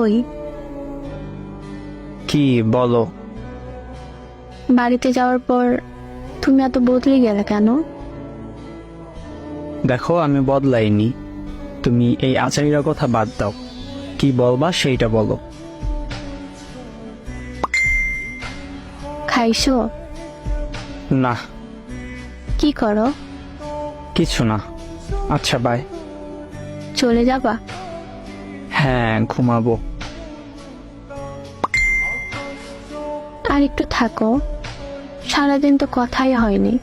ওই কি বলো? বাড়িতে যাওয়ার পর তুমি এত বদলে গেলে কেন? দেখো, আমি বদলাইনি। তুমি এই আচারিরা কথা বাদ দাও, কি বলবা সেইটা বলো। খাইছো? না, কি করো? কিছু না। আচ্ছা, বাই। চলে যাবা? হ্যাঁ, ঘুমাবো। আর একটু থাকো, সারাদিন তো কথাই হয়নি।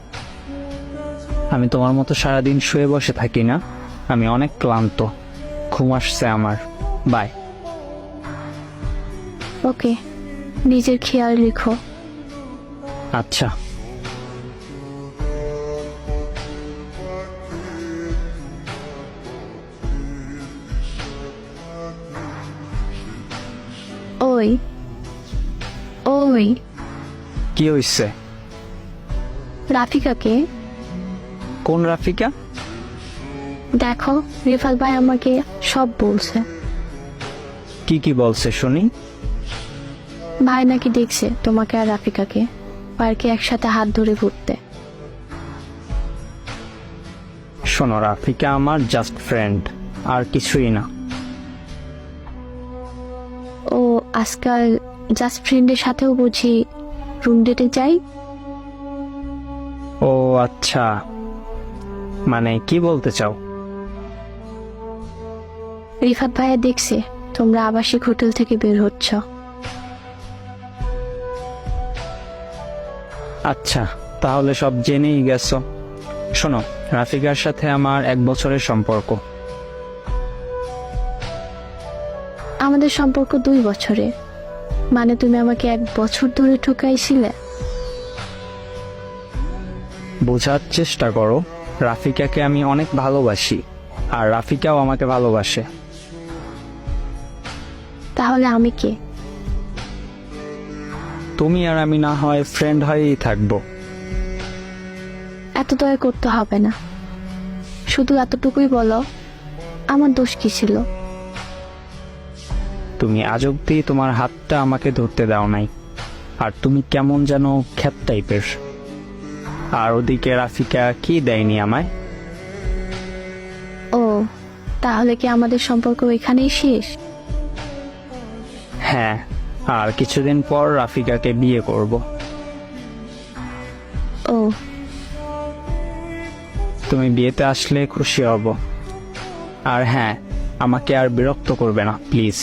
আমি তোমার মতো সারাদিন শুয়ে বসে থাকি না, আমি অনেক ক্লান্ত, ঘুম আসছে আমার। বাই। ওকে, নিজের খেয়াল রেখো। আচ্ছা। ওই ওই কি হইছে? রাফিকাকে কোন রাফিকা? দেখো, রিফাত ভাই আমাকে সব বলছে। কি কি বলছে শুনি? ভাই নাকি দেখছে তোমাকে আর রাফিকাকে পার্কে একসাথে হাত ধরে ঘুরতে। শোনো, রাফিকা আমার জাস্ট ফ্রেন্ড, আর কিছুই না। ও আজকাল জাস্ট ফ্রেন্ডের সাথেও বুঝি রুম ডেটে যাই? ও আচ্ছা, মানে কি বলতে চাও? রিফাত ভাইয়া দেখছে তোমরা আবাসিক হোটেল থেকে বের হচ্ছ। আচ্ছা, তাহলে সব জেনেই গেছো। শোনো, রাফিকার সাথে আমার 1 বছরের সম্পর্ক। আমাদের সম্পর্ক 2 বছরে, মানে তুমি আমাকে 1 বছর ধরে ঠকাইছিলে? বোঝার চেষ্টা করো, রাফিকাকে আমি অনেক ভালোবাসি, আর রাফিকাও আমাকে ভালোবাসে। তাহলে আমি কে? তুমি আর আমি না হয় ফ্রেন্ড হয়েই থাকবো। এত দয়া করতে হবে না, শুধু এতটুকুই বলো, আমার দোষ কি ছিল? তুমি আজ অব্দি তোমার হাতটা আমাকে ধরতে দাও নাই, আর তুমি কেমন যেন খ্যাত টাইপের। আর ওদিকে রাফিকা কি দেয়নি আমায়? ও, তাহলে কি আমাদের সম্পর্ক এখানেই শেষ? হ্যাঁ, আর কিছুদিন পর রাফিকাকে বিয়ে করব। ও, তুমি বিয়েতে আসলে খুশি হব। আর হ্যাঁ, আমাকে আর বিরক্ত করবে না প্লিজ।